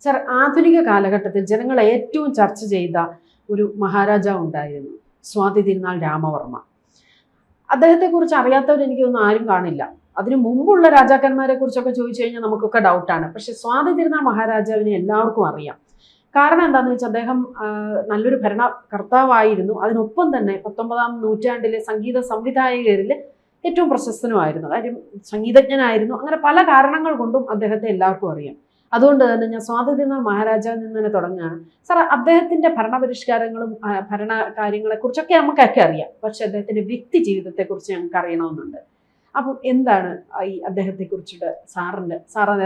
Sir, ആധുനിക കാലഘട്ടത്തിൽ ജനങ്ങൾ ഏറ്റവും ചർച്ച ചെയ്ത ഒരു മഹാരാജാവ് ഉണ്ടായിരുന്നു, സ്വാതി തിരുനാൾ രാമവർമ്മ. അദ്ദേഹത്തെക്കുറിച്ച് അറിയാത്തവർ എനിക്കൊന്നും ആരും കാണില്ല. അതിനു മുമ്പുള്ള രാജാക്കന്മാരെ കുറിച്ചൊക്കെ ചോദിച്ചു കഴിഞ്ഞാൽ നമുക്കൊക്കെ ഡൗട്ടാണ്. പക്ഷെ സ്വാതി തിരുനാൾ മഹാരാജാവിനെ എല്ലാവർക്കും അറിയാം. കാരണം എന്താണെന്ന് വെച്ചാൽ അദ്ദേഹം നല്ലൊരു ഭരണകർത്താവായിരുന്നു. അതിനൊപ്പം തന്നെ 19-ാം നൂറ്റാണ്ടിലെ സംഗീത സംവിധായകരിൽ ഏറ്റവും പ്രശസ്തനുമായിരുന്നു. കാര്യം സംഗീതജ്ഞനായിരുന്നു. അങ്ങനെ പല കാരണങ്ങൾ കൊണ്ടും അദ്ദേഹത്തെ എല്ലാവർക്കും അറിയാം. അതുകൊണ്ട് തന്നെ ഞാൻ സ്വാതി തിരുനാൾ മഹാരാജാവിൽ നിന്ന് തന്നെ തുടങ്ങുകയാണ്. സാർ, അദ്ദേഹത്തിന്റെ ഭരണപരിഷ്കാരങ്ങളും ഭരണ കാര്യങ്ങളെ കുറിച്ചൊക്കെ നമുക്കൊക്കെ അറിയാം. പക്ഷെ അദ്ദേഹത്തിന്റെ വ്യക്തി ജീവിതത്തെക്കുറിച്ച് ഞങ്ങൾക്ക് അറിയണമെന്നുണ്ട്. അപ്പം എന്താണ് ഈ അദ്ദേഹത്തെ കുറിച്ചിട്ട് സാറിന്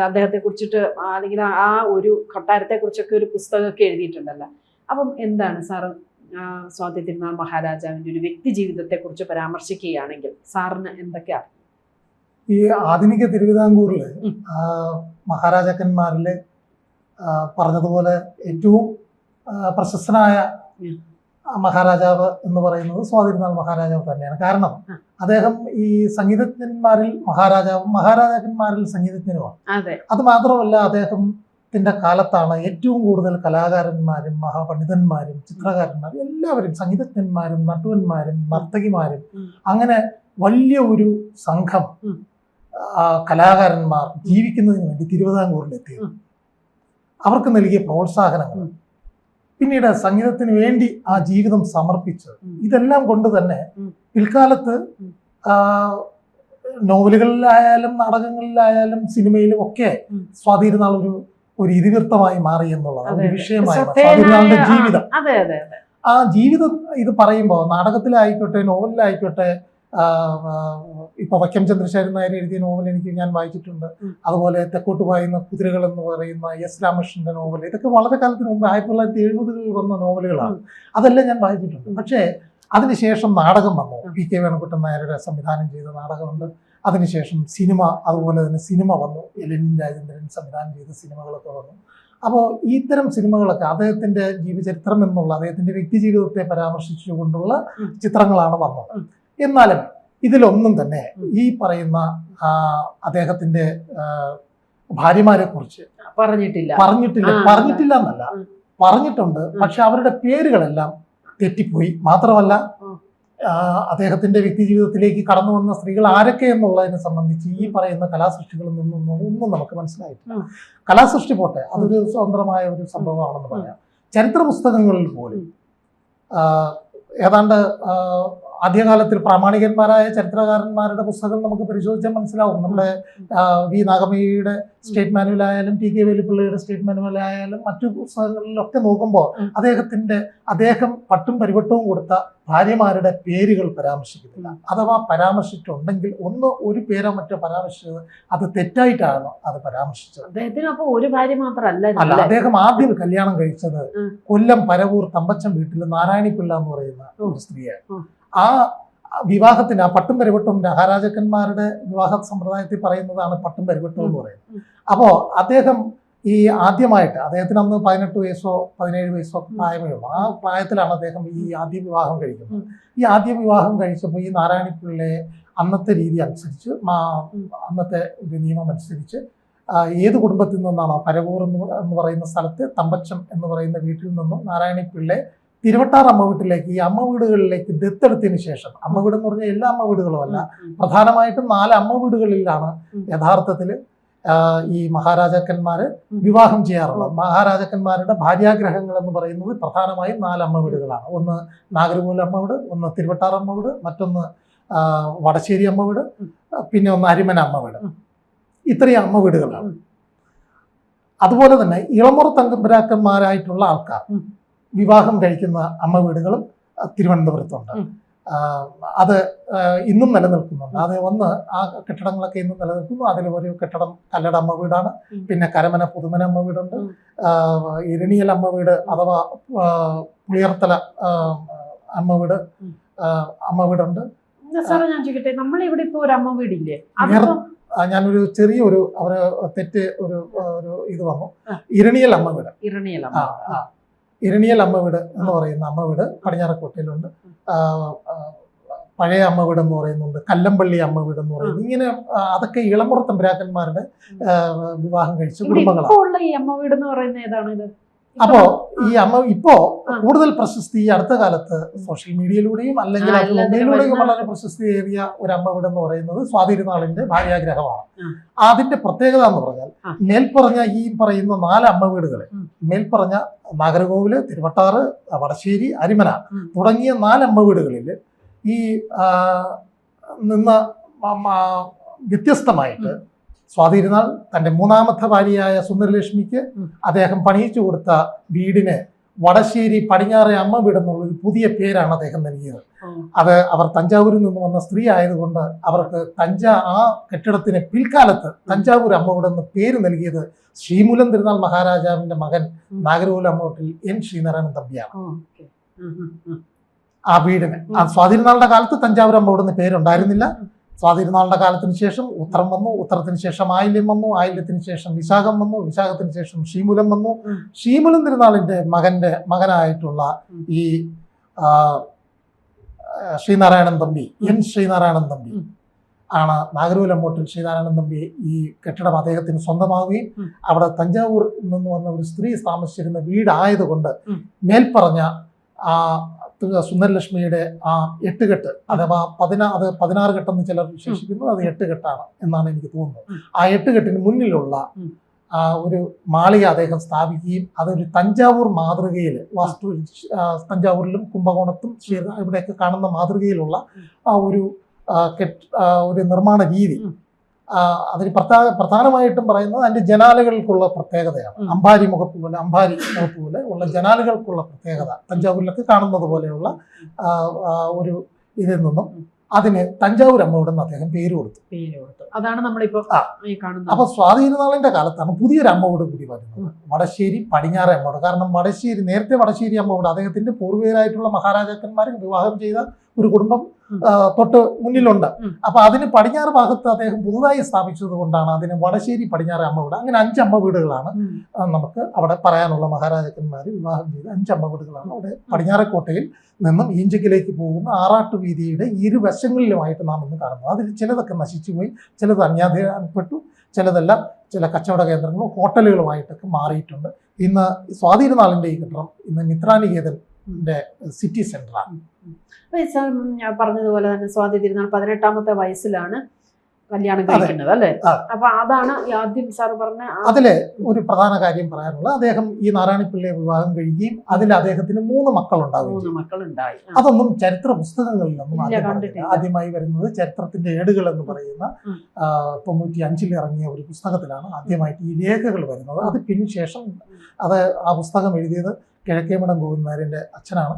അദ്ദേഹത്തെ കുറിച്ചിട്ട് അല്ലെങ്കിൽ ആ ഒരു കൊട്ടാരത്തെ കുറിച്ചൊക്കെ ഒരു പുസ്തകമൊക്കെ എഴുതിയിട്ടുണ്ടല്ലോ. അപ്പം എന്താണ് സാറ് സ്വാതി തിരുനാൾ മഹാരാജാവിന്റെ ഒരു വ്യക്തി ജീവിതത്തെ കുറിച്ച് പരാമർശിക്കുകയാണെങ്കിൽ സാറിന് എന്തൊക്കെയാ? ഈ ആധുനിക തിരുവിതാംകൂറില് മഹാരാജാക്കന്മാരില് പറഞ്ഞതുപോലെ ഏറ്റവും പ്രശസ്തനായ മഹാരാജാവ് എന്ന് പറയുന്നത് സ്വാതി തിരുനാൾ മഹാരാജാവ് തന്നെയാണ്. കാരണം അദ്ദേഹം ഈ സംഗീതജ്ഞന്മാരിൽ മഹാരാജാക്കന്മാരിൽ സംഗീതജ്ഞനുമാണ്. അത് മാത്രമല്ല, അദ്ദേഹത്തിന്റെ കാലത്താണ് ഏറ്റവും കൂടുതൽ കലാകാരന്മാരും മഹാപണ്ഡിതന്മാരും ചിത്രകാരന്മാരും എല്ലാവരും, സംഗീതജ്ഞന്മാരും നട്ടുവന്മാരും നർത്തകിമാരും, അങ്ങനെ വലിയ ഒരു സംഘം കലാകാരന്മാർ ജീവിക്കുന്നതിന് വേണ്ടി തിരുവിതാംകൂറിലെത്തിയത്. അവർക്ക് നൽകിയ പ്രോത്സാഹനങ്ങൾ, പിന്നീട് സംഗീതത്തിന് വേണ്ടി ആ ജീവിതം സമർപ്പിച്ചത്, ഇതെല്ലാം കൊണ്ട് തന്നെ പിൽക്കാലത്ത് നോവലുകളിലായാലും നാടകങ്ങളിലായാലും സിനിമയിലും ഒക്കെ സ്വാതി തിരുനാൾ ഒരു ഇതിവൃത്തമായി മാറി എന്നുള്ളതാണ് ഒരു വിഷയമായി. സ്വാതി തിരുനാളിന്റെ ജീവിതം, ആ ജീവിതം ഇത് പറയുമ്പോൾ നാടകത്തിലായിക്കോട്ടെ നോവലിലായിക്കോട്ടെ, ഇപ്പൊ വൈക്കം ചന്ദ്രശേഖരൻ നായർ എഴുതിയ നോവൽ ഞാൻ വായിച്ചിട്ടുണ്ട്. അതുപോലെ തെക്കോട്ട് പായുന്ന കുതിരകൾ എന്ന് പറയുന്ന എസ് രാമകൃഷ്ണന്റെ നോവൽ, ഇതൊക്കെ വളരെ കാലത്തിന് മുമ്പ് 1970-കളിൽ വന്ന നോവലുകളാണ്. അതെല്ലാം ഞാൻ വായിച്ചിട്ടുണ്ട്. പക്ഷേ അതിനുശേഷം നാടകം വന്നു. പി.കെ. വേണുകുട്ടൻ നായരുടെ സംവിധാനം ചെയ്ത നാടകമുണ്ട്. അതിനുശേഷം സിനിമ, അതുപോലെ തന്നെ സിനിമ വന്നു. ലെനിൻ രാജേന്ദ്രൻ സംവിധാനം ചെയ്ത സിനിമകളൊക്കെ വന്നു. അപ്പോൾ ഇത്തരം സിനിമകളൊക്കെ അദ്ദേഹത്തിന്റെ ജീവചരിത്രം എന്നുള്ള അദ്ദേഹത്തിന്റെ വ്യക്തി ജീവിതത്തെ പരാമർശിച്ചുകൊണ്ടുള്ള ചിത്രങ്ങളാണ് വന്നത്. എന്നാലും ഇതിലൊന്നും തന്നെ ഈ പറയുന്ന അദ്ദേഹത്തിന്റെ ഭാര്യമാരെ കുറിച്ച് പറഞ്ഞിട്ടില്ല എന്നല്ല, പറഞ്ഞിട്ടുണ്ട്. പക്ഷെ അവരുടെ പേരുകളെല്ലാം തെറ്റിപ്പോയി. മാത്രമല്ല, അദ്ദേഹത്തിന്റെ വ്യക്തി ജീവിതത്തിലേക്ക് കടന്നു വന്ന സ്ത്രീകൾ ആരൊക്കെ എന്നുള്ളതിനെ സംബന്ധിച്ച് ഈ പറയുന്ന കലാസൃഷ്ടികളിൽ ഒന്നും നമുക്ക് മനസ്സിലായിട്ടില്ല. കലാസൃഷ്ടി പോട്ടെ, അതൊരു സ്വതന്ത്രമായ ഒരു സംഭവമാണെന്ന് പറയാം. ചരിത്ര പുസ്തകങ്ങളിൽ പോലും ഏതാണ്ട് ആദ്യകാലത്തിൽ പ്രാമാണികന്മാരായ ചരിത്രകാരന്മാരുടെ പുസ്തകം നമുക്ക് പരിശോധിച്ചാൽ മനസ്സിലാവും. നമ്മുടെ വി നാഗമയ്യയുടെ സ്റ്റേറ്റ് മാനുവലായാലും ടി.കെ. വേലുപ്പിള്ളയുടെ സ്റ്റേറ്റ് മാനുവലായാലും മറ്റു പുസ്തകങ്ങളിലൊക്കെ നോക്കുമ്പോൾ അദ്ദേഹം പട്ടും പരിവട്ടവും കൊടുത്ത ഭാര്യമാരുടെ പേരുകൾ പരാമർശിക്കുന്നില്ല. അഥവാ പരാമർശിച്ചിട്ടുണ്ടെങ്കിൽ ഒരു പേരോ മറ്റോ പരാമർശിച്ചത് അത് തെറ്റായിട്ടാണ് അത് പരാമർശിച്ചത്. അദ്ദേഹത്തിന് ഒരു ഭാര്യ മാത്രമല്ല, അദ്ദേഹം ആദ്യം കല്യാണം കഴിച്ചത് കൊല്ലം പരവൂർ തമ്പച്ചൻ വീട്ടിൽ നാരായണിപ്പിള്ള എന്ന് പറയുന്ന ഒരു സ്ത്രീയാണ്. ആ വിവാഹത്തിന്, ആ പട്ടും പരിവട്ടവും മഹാരാജാക്കന്മാരുടെ വിവാഹ സമ്പ്രദായത്തിൽ പറയുന്നതാണ് പട്ടും പരിവട്ടവും എന്ന് പറയുന്നത്. അപ്പോൾ അദ്ദേഹം ഈ ആദ്യമായിട്ട്, അദ്ദേഹത്തിന് അന്ന് 18 വയസ്സോ 17 വയസ്സോ പ്രായമേ ഉള്ളൂ. ആ പ്രായത്തിലാണ് അദ്ദേഹം ഈ ആദ്യ വിവാഹം കഴിക്കുന്നത്. ഈ ആദ്യ വിവാഹം കഴിച്ചപ്പോൾ ഈ നാരായണിപ്പിള്ളയെ അന്നത്തെ രീതി അനുസരിച്ച്, അന്നത്തെ ഒരു നിയമം അനുസരിച്ച്, ഏത് കുടുംബത്തിൽ നിന്നാണോ പരവൂർ എന്ന് പറയുന്ന സ്ഥലത്ത് തമ്പച്ചം എന്ന് പറയുന്ന വീട്ടിൽ നിന്നും നാരായണിപ്പിള്ളയെ തിരുവട്ടാർ അമ്മ വീട്ടിലേക്ക്, ഈ അമ്മ വീടുകളിലേക്ക് ദത്തെടുത്തതിന് ശേഷം, അമ്മ വീട് എന്ന് പറഞ്ഞാൽ എല്ലാ അമ്മ വീടുകളും അല്ല, പ്രധാനമായിട്ടും 4 അമ്മ വീടുകളിലാണ് യഥാർത്ഥത്തിൽ ഈ മഹാരാജാക്കന്മാര് വിവാഹം ചെയ്യാറുള്ളത്. മഹാരാജാക്കന്മാരുടെ ഭാര്യാഗ്രഹങ്ങൾ എന്ന് പറയുന്നത് പ്രധാനമായും 4 അമ്മ വീടുകളാണ്. ഒന്ന് നാഗരമൂല അമ്മ വീട്, ഒന്ന് തിരുവട്ടാർ അമ്മ വീട്, മറ്റൊന്ന് വടശ്ശേരി അമ്മ വീട്, പിന്നെ ഒന്ന് അരിമന അമ്മ വീട്. ഇത്രയും അമ്മ വീടുകളാണ്. അതുപോലെ തന്നെ ഇളമുറ തങ്കമ്പരാക്കന്മാരായിട്ടുള്ള ആൾക്കാർ വിവാഹം കഴിക്കുന്ന അമ്മ വീടുകളും തിരുവനന്തപുരത്തുണ്ട്. അത് ഇന്നും നിലനിൽക്കുന്നുണ്ട്. അത് ആ കെട്ടിടങ്ങളൊക്കെ ഇന്നും നിലനിൽക്കുന്നു. അതിൽ ഒരു കെട്ടിടം കല്ലട അമ്മ വീടാണ്. പിന്നെ കരമന പുതുമന അമ്മ വീടുണ്ട്. ഇരണിയൽ അമ്മ വീട് അഥവാ പുളിയർത്തല അമ്മ വീടുണ്ട്. നമ്മളിവിടെ ഇപ്പൊ ഒരു അമ്മ വീടില്ലേ? ഞാനൊരു ചെറിയൊരു തെറ്റ് ഒരു ഇത് വന്നു. ഇരണിയൽ അമ്മ വീട്, ഇരണിയൽ അമ്മ വീട് എന്ന് പറയുന്ന അമ്മ വീട് പടിഞ്ഞാറക്കോട്ടയിലുണ്ട്. പഴയ അമ്മ വീട് എന്ന് പറയുന്നുണ്ട്, കല്ലമ്പള്ളി അമ്മ വീട് എന്ന് പറയുന്നത്. ഇങ്ങനെ അതൊക്കെ ഇളമുറ തമ്പുരാക്കന്മാരുടെ വിവാഹം കഴിച്ച കുടുംബങ്ങളാണ്. ഇപ്പോൾ ഉള്ള ഈ അമ്മ വീട് എന്ന് പറയുന്നത് ഏതാണ് ഇത്? അപ്പോ ഈ അമ്മ ഇപ്പോ കൂടുതൽ പ്രശസ്തി ഈ അടുത്ത കാലത്ത് സോഷ്യൽ മീഡിയയിലൂടെയും അല്ലെങ്കിൽ മൊബൈലിലൂടെയും വളരെ പ്രശസ്തിയേറിയ ഒരു അമ്മ വീട് എന്ന് പറയുന്നത് സ്വാതിരുന്നാളിന്റെ ഭാര്യാഗ്രഹമാണ്. അതിന്റെ പ്രത്യേകത എന്ന് പറഞ്ഞാൽ മേൽപ്പറഞ്ഞ ഈ പറയുന്ന 4 അമ്മ വീടുകളെ, മേൽപ്പറഞ്ഞ നാഗരകോവില്, തിരുവട്ടാറ്, വടശ്ശേരി, അരിമന തുടങ്ങിയ 4 അമ്മ വീടുകളിൽ ഈ നിന്ന് വ്യത്യസ്തമായിട്ട് സ്വാതിരുന്നാൾ തന്റെ 3ാമത്തെ ഭാര്യയായ സുന്ദരലക്ഷ്മിക്ക് അദ്ദേഹം പണിയിച്ചു കൊടുത്ത വീടിന് വടശ്ശേരി പടിഞ്ഞാറെ അമ്മ വീട് എന്നുള്ളൊരു പുതിയ പേരാണ് അദ്ദേഹം നൽകിയത്. അത് അവർ തഞ്ചാവൂരിൽ നിന്ന് വന്ന സ്ത്രീ ആയതുകൊണ്ട് അവർക്ക് ആ കെട്ടിടത്തിന് പിൽക്കാലത്ത് തഞ്ചാവൂർ അമ്മ വീട് എന്ന് പേര് നൽകിയത് ശ്രീമൂലം തിരുനാൾ മഹാരാജാവിന്റെ മകൻ നാഗരകോവിൽ അമ്മവീട്ടിൽ എൻ ശ്രീനാരായണൻ തമ്പിയാണ്. ആ വീടിന് സ്വാതിരുന്നാളുടെ കാലത്ത് തഞ്ചാവൂർ അമ്മ വീട് എന്ന് പേരുണ്ടായിരുന്നില്ല. സ്വാതിരുന്നാളുടെ കാലത്തിന് ശേഷം ഉത്തരം വന്നു, ഉത്തരത്തിന് ശേഷം ആയില്യം വന്നു, ആയില്യത്തിന് ശേഷം വിശാഖം വന്നു, വിശാഖത്തിന് ശേഷം ശ്രീമൂലം വന്നു. ശ്രീമൂലം തിരുനാളിന്റെ മകനായിട്ടുള്ള ഈ ശ്രീനാരായണൻ തമ്പി, എൻ ശ്രീനാരായണൻ തമ്പി ആണ് നാഗരകോവിൽ അമ്മവീട്ടിൽ ശ്രീനാരായണൻ തമ്പി ഈ കെട്ടിടം അദ്ദേഹത്തിന് സ്വന്തമാവുകയും അവിടെ തഞ്ചാവൂരിൽ നിന്ന് വന്ന ഒരു സ്ത്രീ താമസിച്ചിരുന്ന വീടായതുകൊണ്ട് മേൽപ്പറഞ്ഞ സുന്ദരലക്ഷ്മിയുടെ ആ 8 കെട്ട് അഥവാ 16 കെട്ടെന്ന് ചിലർ വിശേഷിക്കുന്നു, അത് 8 കെട്ടാണ് എന്നാണ് എനിക്ക് തോന്നുന്നത്. ആ 8 കെട്ടിന് മുന്നിലുള്ള ഒരു മാളിക അദ്ദേഹം സ്ഥാപിക്കുകയും അതൊരു തഞ്ചാവൂർ മാതൃകയിൽ തഞ്ചാവൂരിലും കുംഭകോണത്തും ഇവിടെയൊക്കെ കാണുന്ന മാതൃകയിലുള്ള ആ ഒരു നിർമ്മാണ രീതി, അതിന് പ്രധാനമായിട്ടും പറയുന്നത് അതിന്റെ ജനാലകൾക്കുള്ള പ്രത്യേകതയാണ്. അമ്പാരി മുഖപ്പ് പോലെ ഉള്ള ജനാലകൾക്കുള്ള പ്രത്യേകത തഞ്ചാവൂരിലൊക്കെ കാണുന്നത് പോലെയുള്ള ഒരു ഇതിൽ നിന്നും അതിന് തഞ്ചാവൂർ അമ്മ വീട് എന്ന് അദ്ദേഹം പേര് കൊടുത്തു. അതാണ് നമ്മളിപ്പോ കാണുന്നത്. അപ്പൊ സ്വാതിരുന്നാളിന്റെ കാലത്താണ് പുതിയൊരു അമ്മ വീട് കൂടി വരുന്നത്, വടശ്ശേരി പടിഞ്ഞാറെ അമ്മ വീട്. കാരണം നേരത്തെ വടശ്ശേരി അമ്മ വീട് അദ്ദേഹത്തിന്റെ പൂർവികരായിട്ടുള്ള മഹാരാജാക്കന്മാരെ വിവാഹം ചെയ്ത ഒരു കുടുംബം തൊട്ട് മുന്നിലുണ്ട്. അപ്പൊ അതിന് പടിഞ്ഞാറ് ഭാഗത്ത് അദ്ദേഹം പുതുതായി സ്ഥാപിച്ചത് കൊണ്ടാണ് അതിന് വടശ്ശേരി പടിഞ്ഞാറ് അമ്മ വീട്. അങ്ങനെ 5 അമ്മ വീടുകളാണ് നമുക്ക് അവിടെ പറയാനുള്ള. മഹാരാജാക്കന്മാർ വിവാഹം ചെയ്ത 5 അമ്മ വീടുകളാണ് അവിടെ പടിഞ്ഞാറക്കോട്ടയിൽ നിന്നും ഈഞ്ചക്കിലേക്ക് പോകുന്ന ആറാട്ട് വീതിയുടെ ഇരുവശങ്ങളിലുമായിട്ട് നാം ഇന്ന് കാണുന്നത്. അതിൽ ചിലതൊക്കെ നശിച്ചുപോയി, ചിലത് അന്യാധീനപ്പെട്ടു, ചിലതെല്ലാം ചില കച്ചവട കേന്ദ്രങ്ങളും ഹോട്ടലുകളുമായിട്ടൊക്കെ മാറിയിട്ടുണ്ട്. ഇന്ന് സ്വാതിരുന്നാളിന്റെ ഈ കെട്ടിടം ഇന്ന് മിത്രാനികേതന്റെ സിറ്റി സെന്ററാണ്. ഞാൻ പറഞ്ഞതുപോലെ തന്നെ സ്വാതി തിരുനാൾ 18ാമത്തെ വയസ്സിലാണ് കല്യാണം കഴിക്കുന്നത് അല്ലേ? അപ്പൊ അതാണ് ആദ്യം സാർ പറഞ്ഞ. അതില് ഒരു പ്രധാന കാര്യം പറയാനുള്ളത്, അദ്ദേഹം ഈ നാരായണിപ്പിള്ളയെ വിവാഹം കഴിയുകയും അതിൽ അദ്ദേഹത്തിന് 3 മക്കളുണ്ടായി. അതൊന്നും ചരിത്ര പുസ്തകങ്ങളിലൊന്നും ആദ്യമായി വരുന്നത് ചരിത്രത്തിന്റെ ഏടുകൾ എന്ന് പറയുന്ന 95-ൽ ഇറങ്ങിയ ഒരു പുസ്തകത്തിലാണ് ആദ്യമായിട്ട് ഈ രേഖകൾ വരുന്നത്. അത് ശേഷം ആ പുസ്തകം എഴുതിയത് കിഴക്കേമഠം ഗോവിന്ദനായരുടെ അച്ഛനാണ്.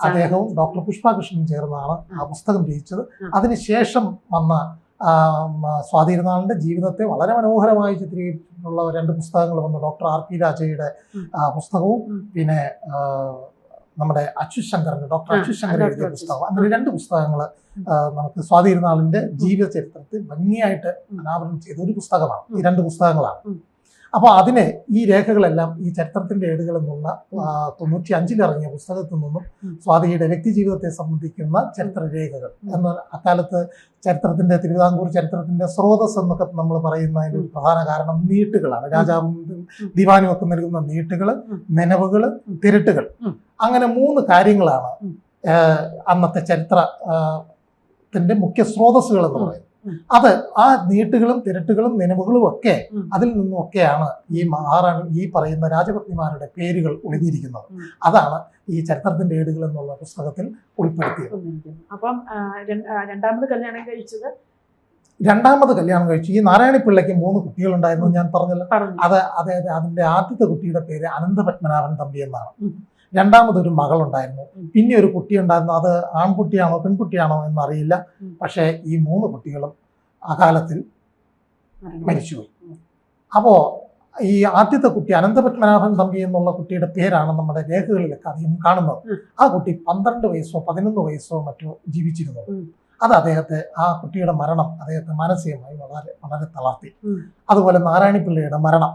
അദ്ദേഹവും ഡോക്ടർ പുഷ്പകൃഷ്ണനും ചേർന്നാണ് ആ പുസ്തകം രചിച്ചത്. അതിനുശേഷം വന്ന സ്വാതിരുന്നാളിന്റെ ജീവിതത്തെ വളരെ മനോഹരമായി ചിത്രീകരിച്ചിട്ടുള്ള 2 പുസ്തകങ്ങൾ വന്നു. Doctor R.P. രാജയുടെ പുസ്തകവും പിന്നെ നമ്മുടെ ഡോക്ടർ അച്യുശങ്കർ എഴുതിയ പുസ്തകം. അങ്ങനെ 2 പുസ്തകങ്ങൾ നമുക്ക് സ്വാതിരുന്നാളിന്റെ ജീവിത ചരിത്രത്തെ ഭംഗിയായിട്ട് അനാവരണം ചെയ്ത ഒരു പുസ്തകമാണ്. ഈ 2 പുസ്തകങ്ങളാണ്. അപ്പോൾ അതിനെ ഈ രേഖകളെല്ലാം ഈ ചരിത്രത്തിന്റെ ഏടുകൾ എന്നുള്ള 95-ൽ ഇറങ്ങിയ പുസ്തകത്തിൽ നിന്നും സ്വാതിയുടെ വ്യക്തി ജീവിതത്തെ സംബന്ധിക്കുന്ന ചരിത്ര രേഖകൾ എന്ന അക്കാലത്ത് തിരുവിതാംകൂർ ചരിത്രത്തിന്റെ സ്രോതസ് എന്നൊക്കെ നമ്മൾ പറയുന്നതിന് ഒരു പ്രധാന കാരണം നീട്ടുകളാണ്. രാജാവും ദിവാനും ഒക്കെ നൽകുന്ന നീട്ടുകൾ, നനവുകൾ, തിരട്ടുകൾ, അങ്ങനെ 3 കാര്യങ്ങളാണ് അന്നത്തെ ചരിത്രത്തിന്റെ മുഖ്യ സ്രോതസ്സുകൾ എന്ന് പറയുന്നത്. അത് ആ നീട്ടുകളും തിരട്ടുകളും നിലവുകളും ഒക്കെ അതിൽ നിന്നുമൊക്കെയാണ് ഈ പറയുന്ന രാജപത്നിമാരുടെ പേരുകൾ ഒളിഞ്ഞിരിക്കുന്നത്. അതാണ് ഈ ചരിത്രത്തിന്റെ ഏടുകൾ എന്നുള്ള പുസ്തകത്തിൽ ഉൾപ്പെടുത്തിയത്. അപ്പം രണ്ടാമത് കല്യാണം കഴിച്ചു ഈ നാരായണിപ്പിള്ളയ്ക്ക് 3 കുട്ടികളുണ്ടായിരുന്നു ഞാൻ പറഞ്ഞല്ലോ. അതിന്റെ ആദ്യത്തെ കുട്ടിയുടെ പേര് അനന്തപത്മനാഭൻ തമ്പി എന്നാണ്. രണ്ടാമതൊരു മകളുണ്ടായിരുന്നു. പിന്നെ ഒരു കുട്ടി ഉണ്ടായിരുന്നു. അത് ആൺകുട്ടിയാണോ പെൺകുട്ടിയാണോ എന്നറിയില്ല. പക്ഷേ ഈ 3 കുട്ടികളും അകാലത്തിൽ മരിച്ചുപോയി. അപ്പോ ഈ ആദ്യത്തെ കുട്ടി അനന്തപത്മനാഭൻ തമ്പി എന്നുള്ള കുട്ടിയുടെ പേരാണ് നമ്മുടെ രേഖകളിലൊക്കെ അധികം കാണുന്നത്. ആ കുട്ടി 12 വയസ്സോ 11 വയസ്സോ മറ്റോ ജീവിച്ചിരുന്നു. അത് ആ കുട്ടിയുടെ മരണം അദ്ദേഹത്തെ മാനസികമായി വളരെ വളരെ തളർത്തി. അതുപോലെ നാരായണിപ്പിള്ളയുടെ മരണം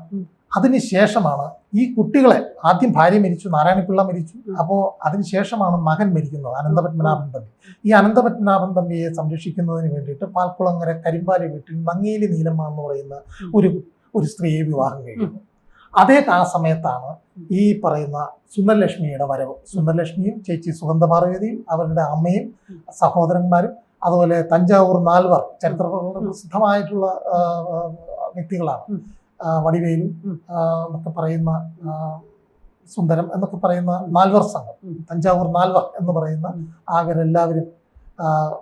അതിനുശേഷമാണ് ഈ കുട്ടികളെ, ആദ്യം ഭാര്യ മരിച്ചു, നാരായണപിള്ള മരിച്ചു, അപ്പോൾ അതിനുശേഷമാണ് മകൻ മരിക്കുന്നത്, അനന്തപത്മനാഭൻ തമ്പി. ഈ അനന്തപത്മനാഭൻ തമ്പിയെ സംരക്ഷിക്കുന്നതിന് വേണ്ടിയിട്ട് പാൽക്കുളങ്ങര കരിമ്പാലി വീട്ടിൽ നങ്ങേലി നീലമ്മ എന്ന് പറയുന്ന ഒരു സ്ത്രീയെ വിവാഹം കഴിക്കുന്നു. ആ സമയത്താണ് ഈ പറയുന്ന സുന്ദരലക്ഷ്മിയുടെ വരവ്. സുന്ദരലക്ഷ്മിയും ചേച്ചി സുഗന്ധപാർവതിയും അവരുടെ അമ്മയും സഹോദരന്മാരും, അതുപോലെ തഞ്ചാവൂർ നാൽവർ, ചരിത്ര പ്രസിദ്ധമായിട്ടുള്ള വ്യക്തികളാണ്. വടിവേലും എന്നൊക്കെ പറയുന്ന, സുന്ദരം എന്നൊക്കെ പറയുന്ന നാൽവർ സംഘം, തഞ്ചാവൂർ നാൽവർ എന്ന് പറയുന്ന അവരെല്ലാവരും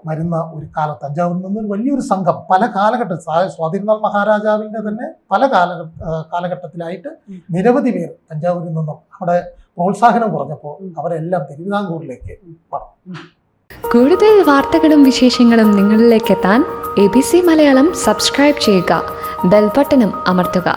വരുന്ന ഒരു കാലത്ത് തഞ്ചാവൂരിൽ നിന്നൊരു വലിയൊരു സംഘം പല കാലഘട്ടത്തിൽ, സ്വാതിരുന്നാൾ മഹാരാജാവിൻ്റെ തന്നെ പല കാലഘട്ടത്തിലായിട്ട് നിരവധി പേർ തഞ്ചാവൂരിൽ നിന്നും അവിടെ പ്രോത്സാഹനം കുറഞ്ഞപ്പോൾ അവരെല്ലാം തിരുവിതാംകൂറിലേക്ക് പറഞ്ഞു. കൂടുതൽ വാർത്തകളും വിശേഷങ്ങളും നിങ്ങളിലേക്ക് എത്താൻ ABC മലയാളം സബ്സ്ക്രൈബ് ചെയ്യുക, ബെൽബട്ടനും അമർത്തുക.